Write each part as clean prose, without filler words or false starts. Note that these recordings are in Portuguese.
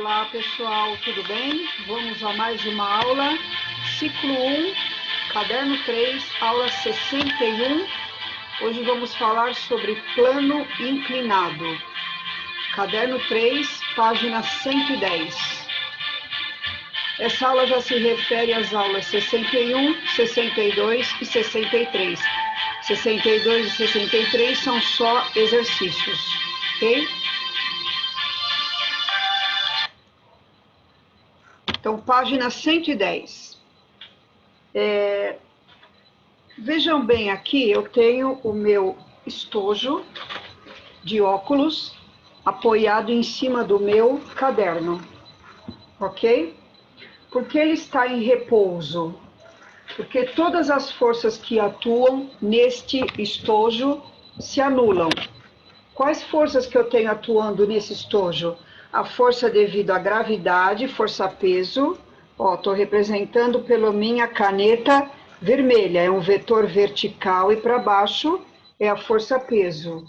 Olá pessoal, tudo bem? Vamos a mais uma aula, ciclo 1, caderno 3, aula 61. Hoje vamos falar sobre plano inclinado. Caderno 3, página 110. Essa aula já se refere às aulas 61, 62 e 63. 62 e 63 são só exercícios, ok? Então, página 110. Vejam bem aqui, eu tenho o meu estojo de óculos apoiado em cima do meu caderno, ok? Por que ele está em repouso? Porque todas as forças que atuam neste estojo se anulam. Quais forças que eu tenho atuando nesse estojo? A força devido à gravidade, força-peso. Ó, estou representando pela minha caneta vermelha. É um vetor vertical e para baixo é a força-peso.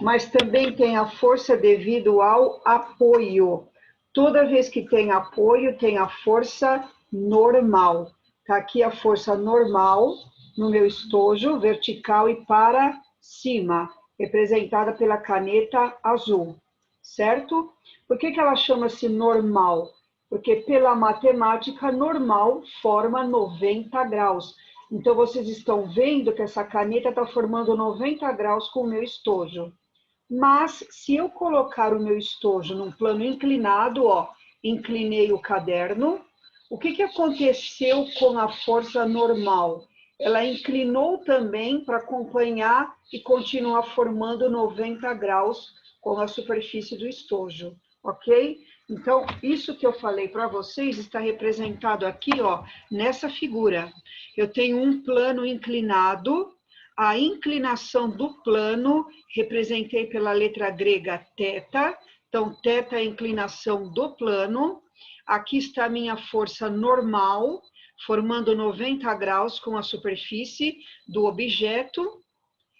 Mas também tem a força devido ao apoio. Toda vez que tem apoio, tem a força normal. Está aqui a força normal no meu estojo, vertical e para cima, representada pela caneta azul, certo? Por que ela chama-se normal? Porque pela matemática, normal forma 90 graus. Então, vocês estão vendo que essa caneta está formando 90 graus com o meu estojo. Mas, se eu colocar o meu estojo num plano inclinado, ó, inclinei o caderno, o que aconteceu com a força normal? Ela inclinou também para acompanhar e continuar formando 90 graus com a superfície do estojo, ok? Então, isso que eu falei para vocês está representado aqui, ó, nessa figura. Eu tenho um plano inclinado, a inclinação do plano representei pela letra grega θ, então θ é a inclinação do plano. Aqui está a minha força normal, formando 90 graus com a superfície do objeto,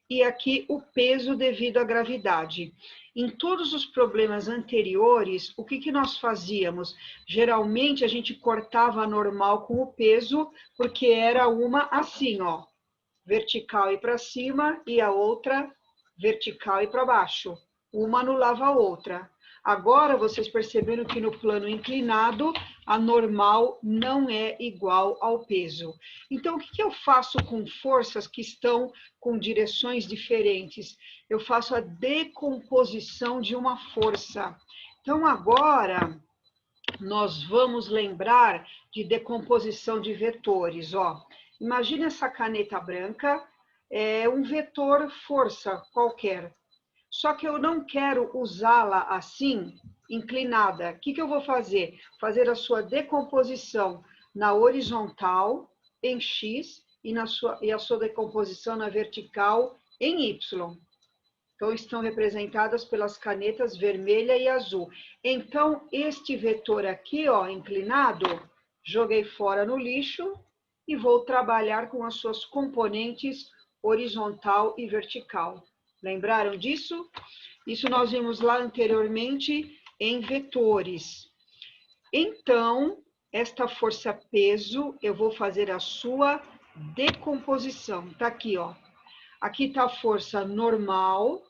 e aqui o peso devido à gravidade. Em todos os problemas anteriores, o que nós fazíamos? Geralmente a gente cortava a normal com o peso, porque era uma assim, ó, vertical e para cima, e a outra vertical e para baixo. Uma anulava a outra. Agora, vocês perceberam que no plano inclinado, a normal não é igual ao peso. Então, o que eu faço com forças que estão com direções diferentes? Eu faço a decomposição de uma força. Então, agora, nós vamos lembrar de decomposição de vetores, ó. Imagina essa caneta branca, é um vetor força qualquer. Só que eu não quero usá-la assim, inclinada. O que eu vou fazer? Fazer a sua decomposição na horizontal, em X, e a sua decomposição na vertical, em Y. Então, estão representadas pelas canetas vermelha e azul. Então, este vetor aqui, ó, inclinado, joguei fora no lixo e vou trabalhar com as suas componentes horizontal e vertical. Lembraram disso? Isso nós vimos lá anteriormente em vetores. Então, esta força-peso, eu vou fazer a sua decomposição. Tá aqui, ó. Aqui está a força normal.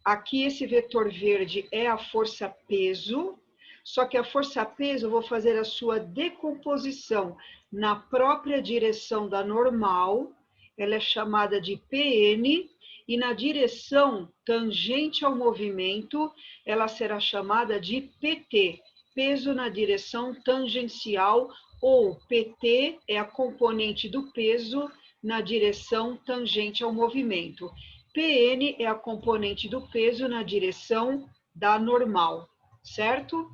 Aqui esse vetor verde é a força-peso. Só que a força-peso eu vou fazer a sua decomposição na própria direção da normal. Ela é chamada de PN. E na direção tangente ao movimento, ela será chamada de PT, peso na direção tangencial, ou PT é a componente do peso na direção tangente ao movimento. PN é a componente do peso na direção da normal, certo?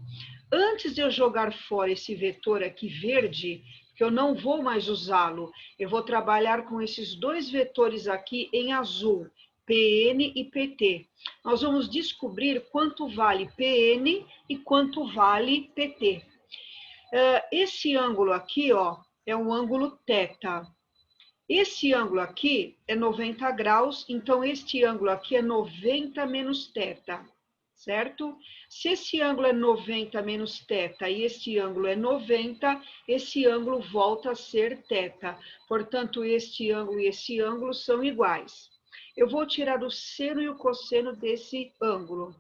Antes de eu jogar fora esse vetor aqui verde, que eu não vou mais usá-lo, eu vou trabalhar com esses dois vetores aqui em azul, PN e PT. Nós vamos descobrir quanto vale PN e quanto vale PT. Esse ângulo aqui, ó, é um ângulo θ. Esse ângulo aqui é 90 graus, então este ângulo aqui é 90 menos θ, certo? Se esse ângulo é 90 menos θ e este ângulo é 90, esse ângulo volta a ser θ. Portanto, este ângulo e esse ângulo são iguais. Eu vou tirar o seno e o cosseno desse ângulo.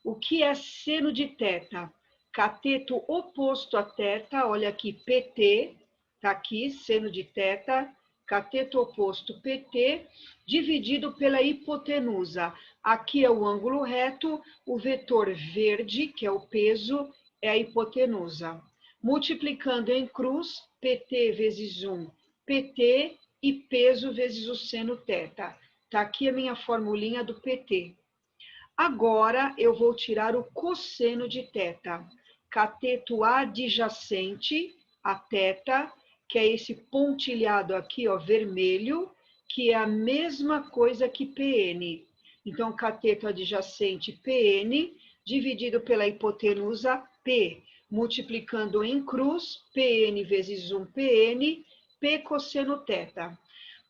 O que é seno de θ? Cateto oposto a θ, olha aqui, PT, está aqui, seno de θ, cateto oposto PT, dividido pela hipotenusa. Aqui é o ângulo reto, o vetor verde, que é o peso, é a hipotenusa. Multiplicando em cruz, PT vezes 1, PT, e peso vezes o seno θ. Está aqui a minha formulinha do PT. Agora, eu vou tirar o cosseno de θ. Cateto adjacente a θ, que é esse pontilhado aqui, ó, vermelho, que é a mesma coisa que PN. Então, cateto adjacente PN, dividido pela hipotenusa P, multiplicando em cruz, PN vezes 1 PN, P cosseno θ.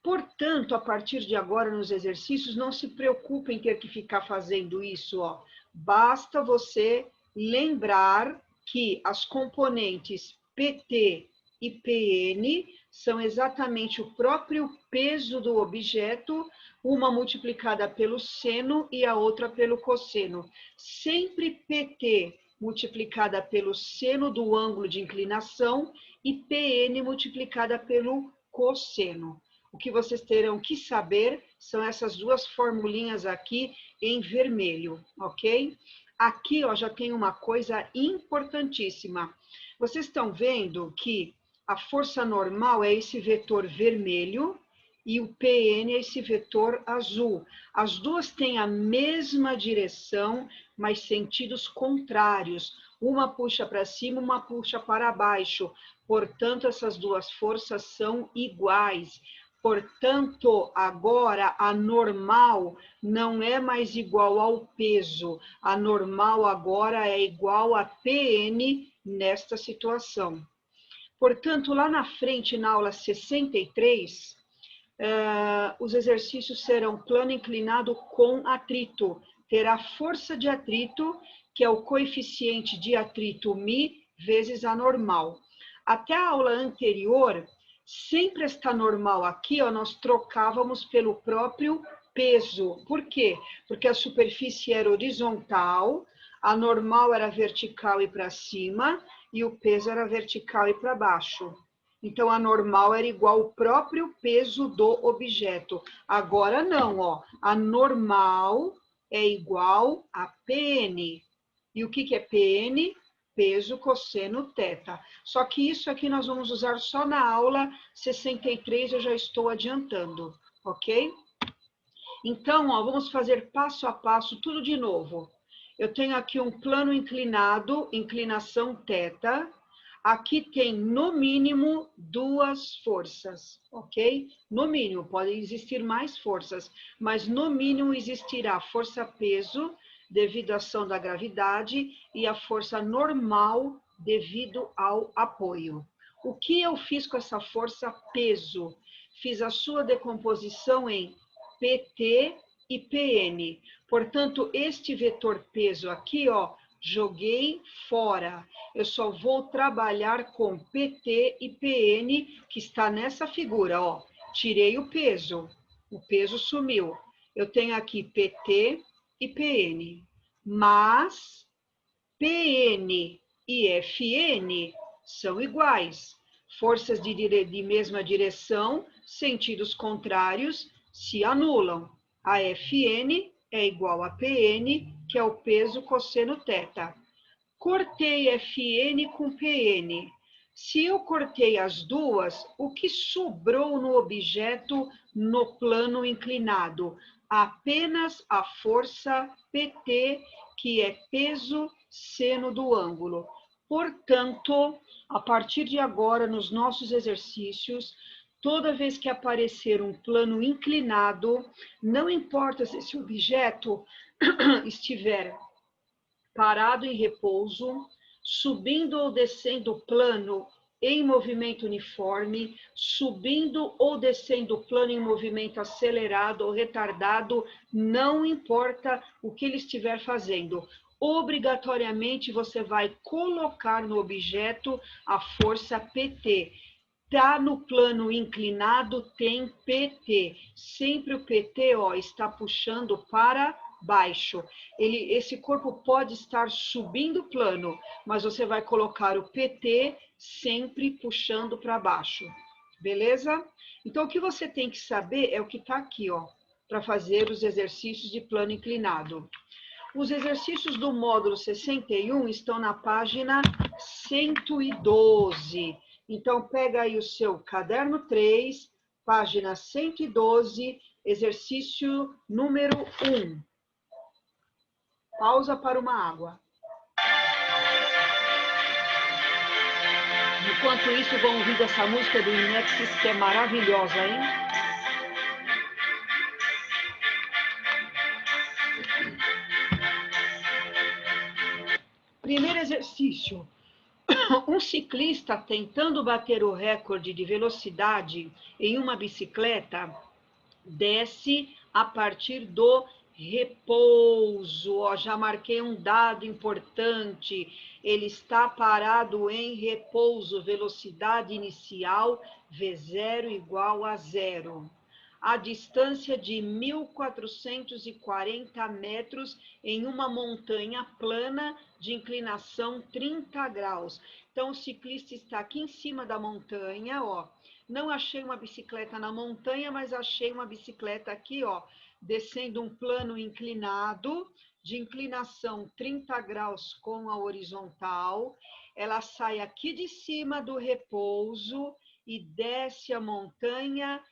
Portanto, a partir de agora, nos exercícios, não se preocupe em ter que ficar fazendo isso, ó. Basta você lembrar que as componentes PT e PN são exatamente o próprio peso do objeto, uma multiplicada pelo seno e a outra pelo cosseno. Sempre PT multiplicada pelo seno do ângulo de inclinação e PN multiplicada pelo cosseno. O que vocês terão que saber são essas duas formulinhas aqui em vermelho, ok? Aqui, ó, já tem uma coisa importantíssima. Vocês estão vendo que a força normal é esse vetor vermelho e o PN é esse vetor azul. As duas têm a mesma direção, mas sentidos contrários. Uma puxa para cima, uma puxa para baixo. Portanto, essas duas forças são iguais. Portanto, agora a normal não é mais igual ao peso. A normal agora é igual a PN nesta situação. Portanto, lá na frente, na aula 63, os exercícios serão plano inclinado com atrito. Terá força de atrito, que é o coeficiente de atrito μ vezes a normal. Até a aula anterior, sempre esta normal aqui, ó, nós trocávamos pelo próprio peso. Por quê? Porque a superfície era horizontal, a normal era vertical e para cima, e o peso era vertical e para baixo. Então, a normal era igual ao próprio peso do objeto. Agora não, ó. A normal é igual a PN. E o que é PN? Peso cosseno θ. Só que isso aqui nós vamos usar só na aula 63, eu já estou adiantando, ok? Então, ó, vamos fazer passo a passo tudo de novo. Eu tenho aqui um plano inclinado, inclinação θ. Aqui tem, no mínimo, duas forças, ok? No mínimo, podem existir mais forças, mas no mínimo existirá força-peso, devido à ação da gravidade, e a força normal, devido ao apoio. O que eu fiz com essa força-peso? Fiz a sua decomposição em PT e PN. Portanto, este vetor peso aqui, ó, joguei fora. Eu só vou trabalhar com PT e PN, que está nessa figura, ó. Tirei o peso sumiu. Eu tenho aqui PT e PN, mas PN e FN são iguais. Forças de mesma direção, sentidos contrários, se anulam. A FN é igual a PN, que é o peso cosseno θ. Cortei FN com PN. Se eu cortei as duas, o que sobrou no objeto no plano inclinado? Apenas a força PT, que é peso seno do ângulo. Portanto, a partir de agora, nos nossos exercícios, toda vez que aparecer um plano inclinado, não importa se esse objeto estiver parado em repouso, subindo ou descendo o plano, em movimento uniforme, subindo ou descendo o plano em movimento acelerado ou retardado, não importa o que ele estiver fazendo. Obrigatoriamente você vai colocar no objeto a força PT. Tá no plano inclinado, tem PT. Sempre o PT, ó, está puxando para baixo. Esse corpo pode estar subindo o plano, mas você vai colocar o PT sempre puxando para baixo. Beleza? Então, o que você tem que saber é o que está aqui, ó, para fazer os exercícios de plano inclinado. Os exercícios do módulo 61 estão na página 112. Então, pega aí o seu caderno 3, página 112, exercício número 1. Pausa para uma água. Enquanto isso, vão ouvir essa música do Inexis, que é maravilhosa, hein? Primeiro exercício. Um ciclista tentando bater o recorde de velocidade em uma bicicleta desce a partir do repouso. Ó, já marquei um dado importante. Ele está parado em repouso. Velocidade inicial V0 igual a 0. A distância de 1.440 metros em uma montanha plana de inclinação 30 graus. Então, o ciclista está aqui em cima da montanha, ó. Não achei uma bicicleta na montanha, mas achei uma bicicleta aqui, ó, descendo um plano inclinado, de inclinação 30 graus com a horizontal. Ela sai aqui de cima do repouso e desce a montanha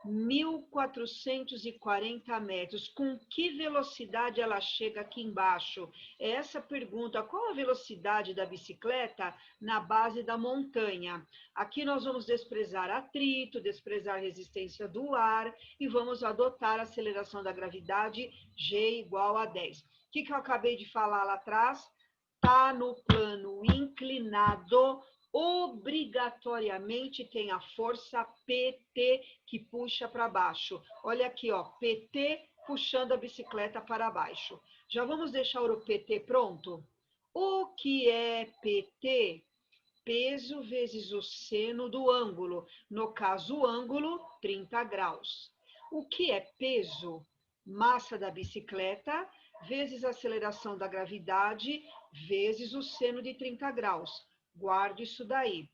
1.440 metros. Com que velocidade ela chega aqui embaixo? É essa pergunta. Qual a velocidade da bicicleta na base da montanha? Aqui nós vamos desprezar atrito, desprezar resistência do ar e vamos adotar a aceleração da gravidade G igual a 10. O que eu acabei de falar lá atrás? Está no plano inclinado, obrigatoriamente tem a força PT que puxa para baixo. Olha aqui, ó, PT puxando a bicicleta para baixo. Já vamos deixar o PT pronto? O que é PT? Peso vezes o seno do ângulo. No caso, o ângulo, 30 graus. O que é peso? Massa da bicicleta vezes a aceleração da gravidade vezes o seno de 30 graus. Guardo isso daí.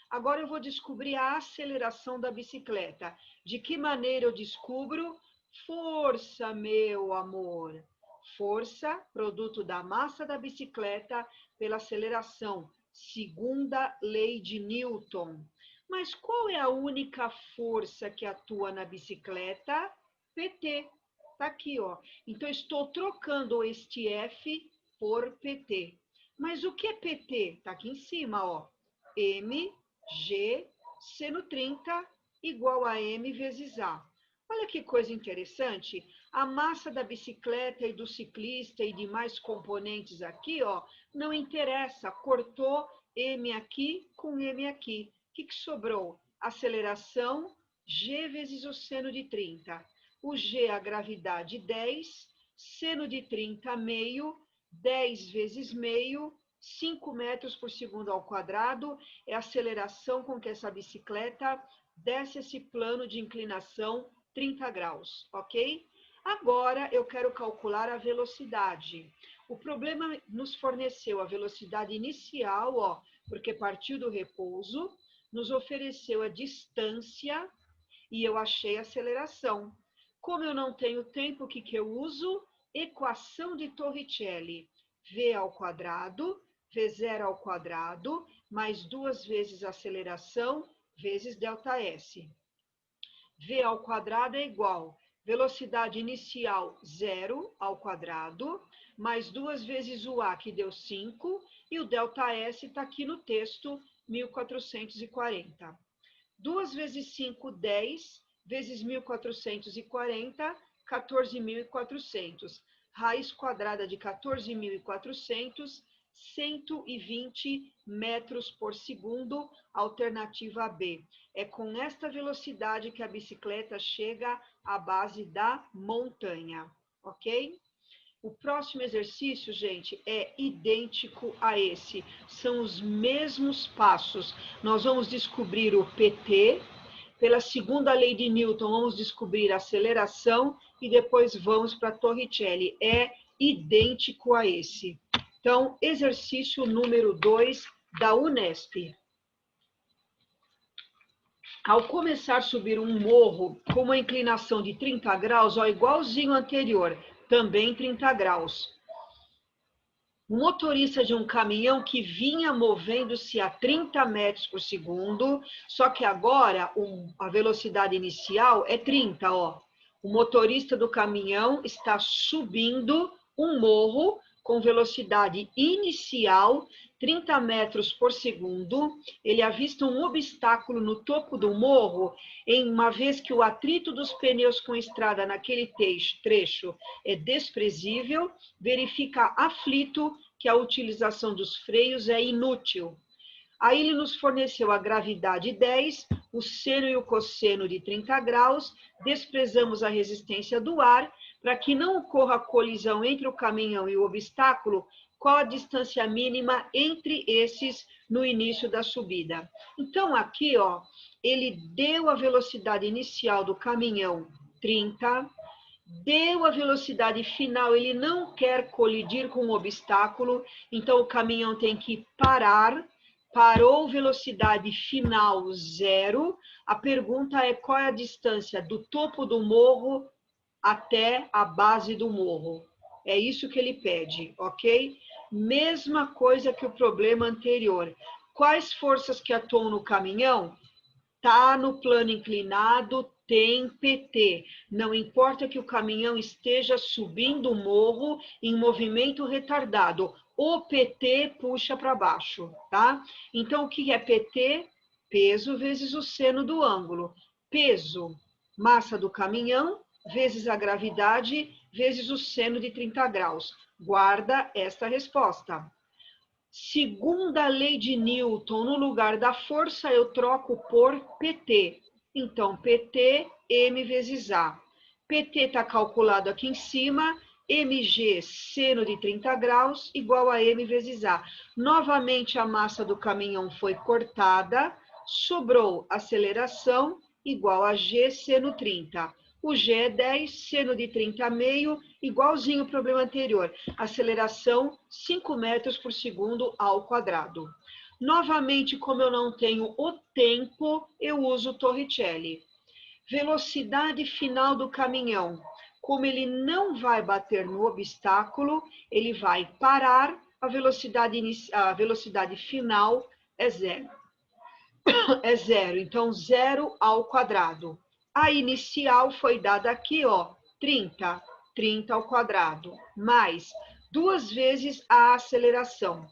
Agora eu vou descobrir a aceleração da bicicleta. De que maneira eu descubro? Força, meu amor. Força, produto da massa da bicicleta pela aceleração. Segunda lei de Newton. Mas qual é a única força que atua na bicicleta? PT. Está aqui, ó. Então, estou trocando este F por PT. Mas o que é PT? Está aqui em cima, ó. mg seno 30 igual a m vezes a. Olha que coisa interessante. A massa da bicicleta e do ciclista e demais componentes aqui, ó, não interessa. Cortou m aqui com m aqui. O que sobrou? Aceleração g vezes o seno de 30. O g, a gravidade 10, seno de 30, meio, 10 vezes meio, 5 metros por segundo ao quadrado, é a aceleração com que essa bicicleta desce esse plano de inclinação 30 graus, ok? Agora eu quero calcular a velocidade. O problema nos forneceu a velocidade inicial, ó, porque partiu do repouso, nos ofereceu a distância e eu achei a aceleração. Como eu não tenho tempo, o que eu uso? Equação de Torricelli. V ao quadrado, V0 ao quadrado, mais 2 vezes a aceleração, vezes ΔS. V ao quadrado é igual velocidade inicial 0 ao quadrado, mais 2 vezes o A, que deu 5, e o ΔS está aqui no texto, 1440. 2 vezes 5, 10, vezes 1440, 14.400. Raiz quadrada de 14.400 120 metros por segundo, alternativa B. É com esta velocidade que a bicicleta chega à base da montanha, ok? O próximo exercício, gente, é idêntico a esse. São os mesmos passos. Nós vamos descobrir o PT. Pela segunda lei de Newton, vamos descobrir a aceleração e depois vamos para a Torricelli. É idêntico a esse. Então, exercício número 2 da Unesp. Ao começar a subir um morro com uma inclinação de 30 graus, ó, igualzinho ao anterior, também 30 graus. O motorista de um caminhão que vinha movendo-se a 30 metros por segundo, só que agora a velocidade inicial é 30, ó. O motorista do caminhão está subindo um morro com velocidade inicial 30 metros por segundo. Ele avista um obstáculo no topo do morro, uma vez que o atrito dos pneus com a estrada naquele trecho é desprezível, verifica aflito que a utilização dos freios é inútil. Aí ele nos forneceu a gravidade 10, o seno e o cosseno de 30 graus, desprezamos a resistência do ar, para que não ocorra colisão entre o caminhão e o obstáculo, qual a distância mínima entre esses no início da subida. Então, aqui, ó, ele deu a velocidade inicial do caminhão 30, deu a velocidade final, ele não quer colidir com o obstáculo, então o caminhão tem que parar, parou, velocidade final 0. A pergunta é qual é a distância do topo do morro até a base do morro. É isso que ele pede, ok? Mesma coisa que o problema anterior. Quais forças que atuam no caminhão? Tá no plano inclinado, tem PT. Não importa que o caminhão esteja subindo o morro em movimento retardado. O PT puxa para baixo, tá? Então, o que é PT? Peso vezes o seno do ângulo. Peso, massa do caminhão, vezes a gravidade, vezes o seno de 30 graus. Guarda esta resposta. Segunda lei de Newton, no lugar da força, eu troco por PT. Então, PT, M vezes A. PT está calculado aqui em cima, mg, seno de 30 graus, igual a M vezes A. Novamente, a massa do caminhão foi cortada, sobrou aceleração, igual a G, seno 30. O G é 10, seno de 30 meio, igualzinho ao problema anterior. Aceleração 5 metros por segundo ao quadrado. Novamente, como eu não tenho o tempo, eu uso o Torricelli. Velocidade final do caminhão. Como ele não vai bater no obstáculo, ele vai parar, a velocidade final é 0. É 0, então 0 ao quadrado. A inicial foi dada aqui, ó, 30. 30 ao quadrado, mais 2 vezes a aceleração.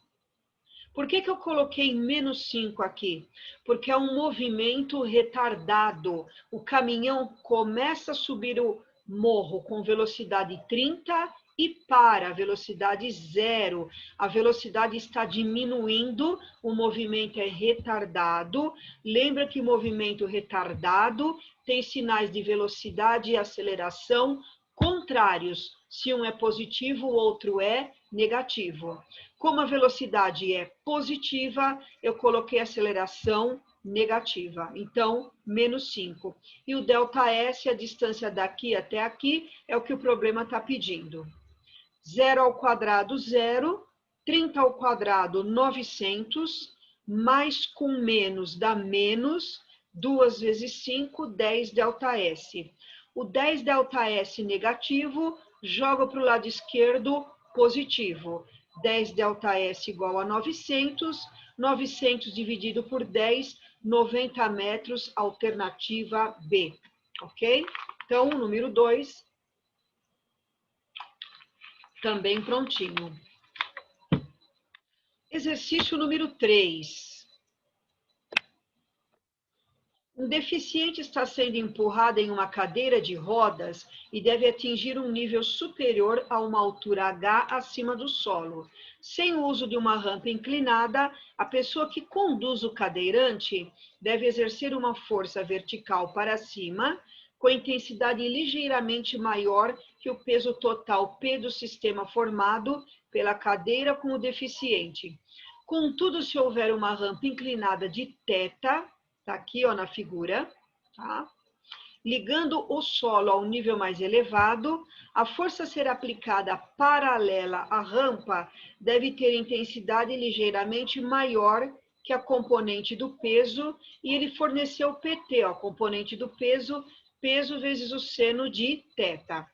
Por que eu coloquei menos 5 aqui? Porque é um movimento retardado. O caminhão começa a subir o morro com velocidade 30 e para a velocidade 0. A velocidade está diminuindo, o movimento é retardado. Lembra que movimento retardado tem sinais de velocidade e aceleração contrários. Se um é positivo, o outro é negativo. Como a velocidade é positiva, eu coloquei aceleração negativa. Então, menos 5. E o ΔS, a distância daqui até aqui, é o que o problema está pedindo. 0 ao quadrado, 0. 30 ao quadrado, 900. Mais com menos dá menos. 2 vezes 5, 10 ΔS. O 10 ΔS negativo, joga para o lado esquerdo, positivo. 10 ΔS igual a 900. 900 dividido por 10, 90 metros, alternativa B. Ok? Então, o número 2, também prontinho. Exercício número 3. Um deficiente está sendo empurrado em uma cadeira de rodas e deve atingir um nível superior a uma altura H acima do solo. Sem o uso de uma rampa inclinada, a pessoa que conduz o cadeirante deve exercer uma força vertical para cima, com intensidade ligeiramente maior que o peso total P do sistema formado pela cadeira com o deficiente. Contudo, se houver uma rampa inclinada de θ, está aqui ó, na figura, tá? Ligando o solo ao nível mais elevado, a força a ser aplicada paralela à rampa deve ter intensidade ligeiramente maior que a componente do peso, e ele forneceu PT, ó, componente do peso, peso vezes o seno de θ.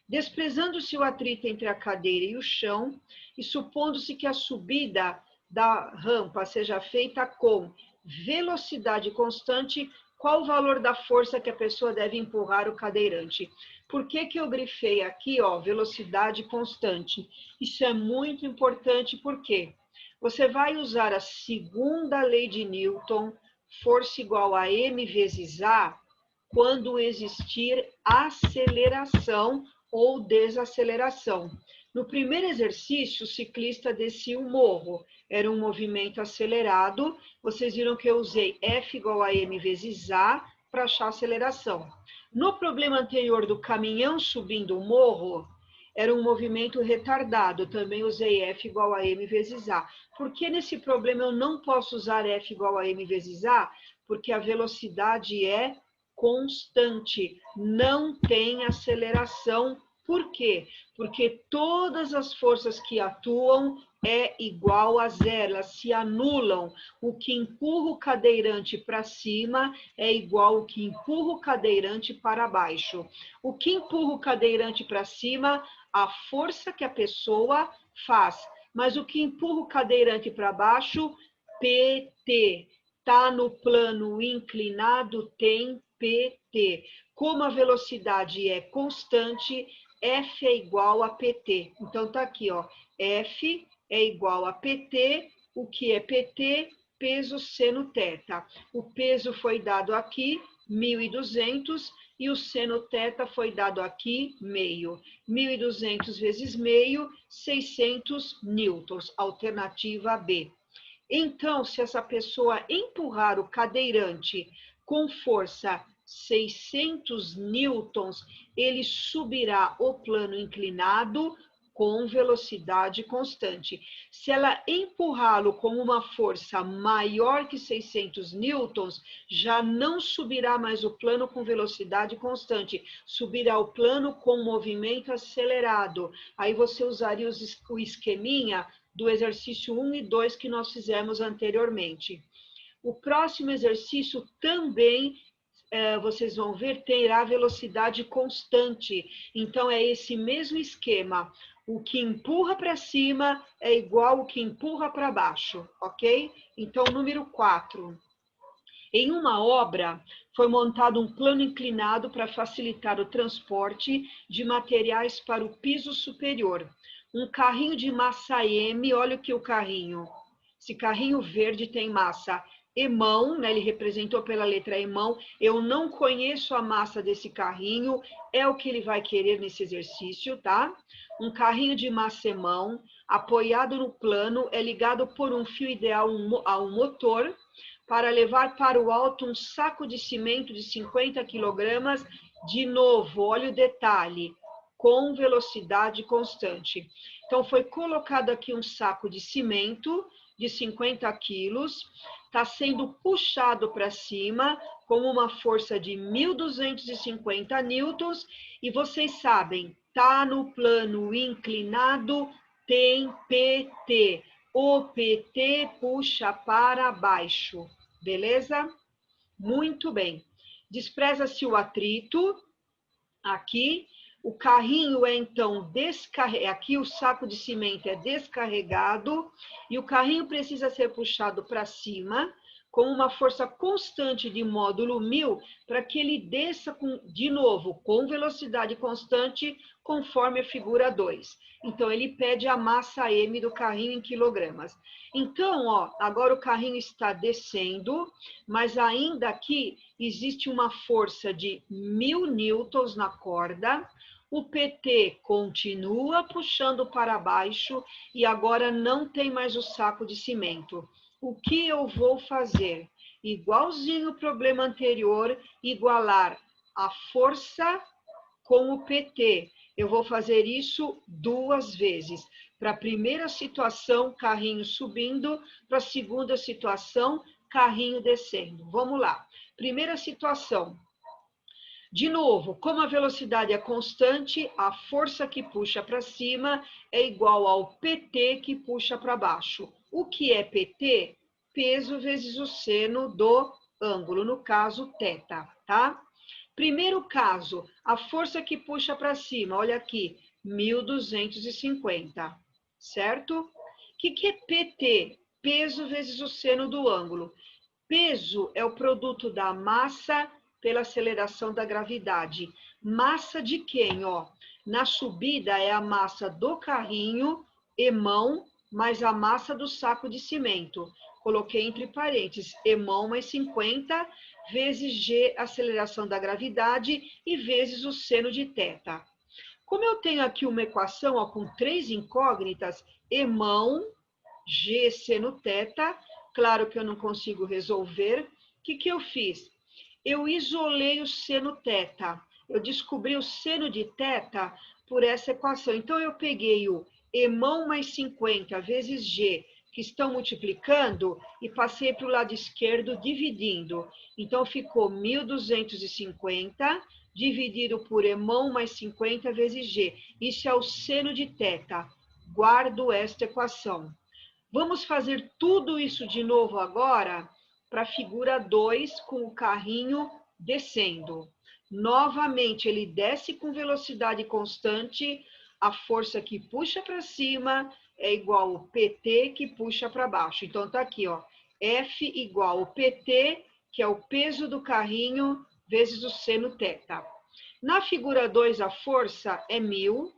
Desprezando-se o atrito entre a cadeira e o chão, e supondo-se que a subida da rampa seja feita com velocidade constante, qual o valor da força que a pessoa deve empurrar o cadeirante? Por que eu grifei aqui, ó, velocidade constante? Isso é muito importante porque você vai usar a segunda lei de Newton, força igual a m vezes a, quando existir aceleração ou desaceleração. No primeiro exercício, o ciclista descia um morro. Era um movimento acelerado. Vocês viram que eu usei F igual a m vezes a para achar a aceleração. No problema anterior do caminhão subindo o morro, era um movimento retardado. Também usei F igual a m vezes a. Por que nesse problema eu não posso usar F igual a m vezes a? Porque a velocidade é constante, não tem aceleração. Por quê? Porque todas as forças que atuam é igual a zero, elas se anulam. O que empurra o cadeirante para cima é igual ao que empurra o cadeirante para baixo. O que empurra o cadeirante para cima, a força que a pessoa faz. Mas o que empurra o cadeirante para baixo, PT. Está no plano inclinado, tem PT. Como a velocidade é constante, F é igual a PT. Então, tá aqui, ó. F é igual a PT. O que é PT? Peso seno θ. O peso foi dado aqui, 1.200, e o seno θ foi dado aqui, meio. 1.200 vezes meio, 600 newtons. Alternativa B. Então, se essa pessoa empurrar o cadeirante com força 600 newtons, ele subirá o plano inclinado com velocidade constante. Se ela empurrá-lo com uma força maior que 600 newtons, já não subirá mais o plano com velocidade constante, subirá o plano com movimento acelerado. Aí você usaria o esqueminha do exercício 1 e 2 que nós fizemos anteriormente. O próximo exercício também, vocês vão ver, terá velocidade constante. Então, é esse mesmo esquema. O que empurra para cima é igual ao que empurra para baixo, ok? Então, número 4. Em uma obra, foi montado um plano inclinado para facilitar o transporte de materiais para o piso superior. Um carrinho de massa M, olha o que o carrinho. Esse carrinho verde tem massa emão, né? Ele representou pela letra emão. Eu não conheço a massa desse carrinho, é o que ele vai querer nesse exercício, tá? Um carrinho de massa emão, apoiado no plano, é ligado por um fio ideal a um motor, para levar para o alto um saco de cimento de 50 quilogramas, de novo, olha o detalhe, com velocidade constante. Então, foi colocado aqui um saco de cimento de 50 quilos, está sendo puxado para cima com uma força de 1.250 newtons, e vocês sabem, está no plano inclinado, tem PT. O PT puxa para baixo, beleza? Muito bem. Despreza-se o atrito, aqui. O carrinho é, então, descarregado. Aqui o saco de cimento é descarregado e o carrinho precisa ser puxado para cima com uma força constante de módulo 1000 para que ele desça, de novo, com velocidade constante, conforme a figura 2. Então, ele pede a massa M do carrinho em quilogramas. Então, ó, agora o carrinho está descendo, mas ainda aqui existe uma força de 1000 newtons na corda. O PT continua puxando para baixo e agora não tem mais o saco de cimento. O que eu vou fazer? Igualzinho o problema anterior, igualar a força com o PT. Eu vou fazer isso 2 vezes. Para a primeira situação, carrinho subindo. Para a segunda situação, carrinho descendo. Vamos lá. Primeira situação. De novo, como a velocidade é constante, a força que puxa para cima é igual ao PT que puxa para baixo. O que é PT? Peso vezes o seno do ângulo, no caso, θ, tá? Primeiro caso, a força que puxa para cima, olha aqui, 1250, certo? O que é PT? Peso vezes o seno do ângulo. Peso é o produto da massa pela aceleração da gravidade. Massa de quem? Ó, na subida é a massa do carrinho, emão, mais a massa do saco de cimento. Coloquei entre parênteses, emão mais 50 vezes G, aceleração da gravidade, e vezes o seno de θ. Como eu tenho aqui uma equação ó, com 3 incógnitas, emão, G, seno θ, claro que eu não consigo resolver. O que eu fiz? Eu isolei o seno θ. Eu descobri o seno de θ por essa equação. Então, eu peguei o emão mais 50 vezes G, que estão multiplicando, e passei para o lado esquerdo dividindo. Então, ficou 1250 dividido por emão mais 50 vezes G. Isso é o seno de θ. Guardo esta equação. Vamos fazer tudo isso de novo agora para a figura 2, com o carrinho descendo. Novamente, ele desce com velocidade constante, a força que puxa para cima é igual ao PT que puxa para baixo. Então, tá aqui, ó, F igual ao PT, que é o peso do carrinho, vezes o seno θ. Na figura 2, a força é 1000.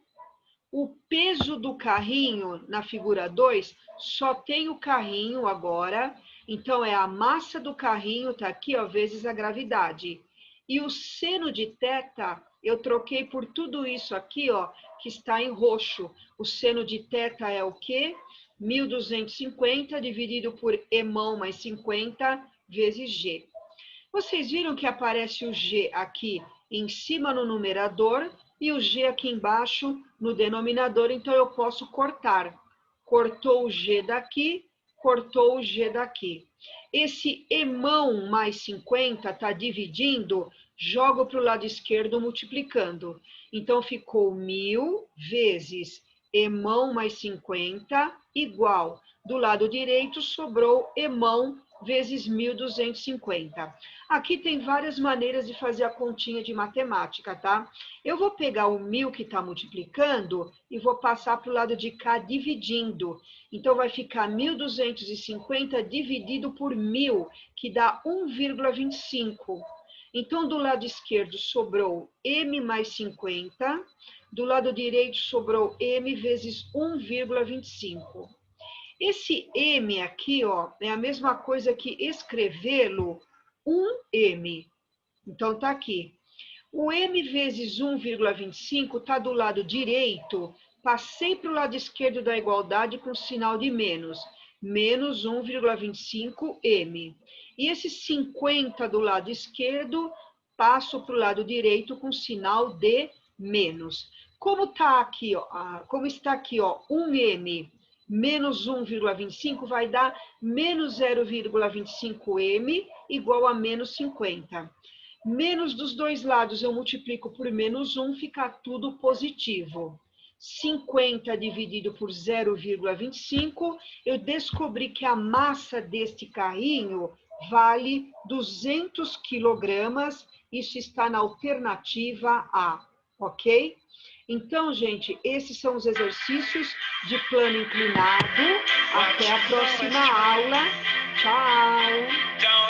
O peso do carrinho, na figura 2, só tem o carrinho agora. Então, é a massa do carrinho, tá aqui, ó, vezes a gravidade. E o seno de θ, eu troquei por tudo isso aqui, ó, que está em roxo. O seno de θ é o quê? 1250 dividido por emão mais 50 vezes G. Vocês viram que aparece o G aqui em cima no numerador e o G aqui embaixo no denominador, então eu posso cortar. Cortou o G daqui, cortou o G daqui. Esse emão mais 50 está dividindo, jogo para o lado esquerdo multiplicando. Então, ficou 1000 vezes emão mais 50 igual. Do lado direito, sobrou emão vezes 1250. Aqui tem várias maneiras de fazer a continha de matemática, tá? Eu vou pegar o 1000 que está multiplicando e vou passar para o lado de cá dividindo. Então, vai ficar 1250 dividido por 1000, que dá 1,25. Então, do lado esquerdo sobrou M mais 50, do lado direito sobrou M vezes 1,25. Esse M aqui, ó, é a mesma coisa que escrevê-lo 1M. Então, tá aqui. O M vezes 1,25 está do lado direito, passei para o lado esquerdo da igualdade com sinal de menos. Menos 1,25M. E esse 50 do lado esquerdo, passo para o lado direito com sinal de menos. Como tá aqui, ó, como está aqui, ó, 1M menos 1,25 vai dar menos 0,25M igual a menos 50. Menos dos dois lados eu multiplico por menos 1, fica tudo positivo. 50 dividido por 0,25, eu descobri que a massa deste carrinho vale 200 quilogramas. Isso está na alternativa A, ok? Então, gente, esses são os exercícios de plano inclinado. Até a próxima aula. Tchau!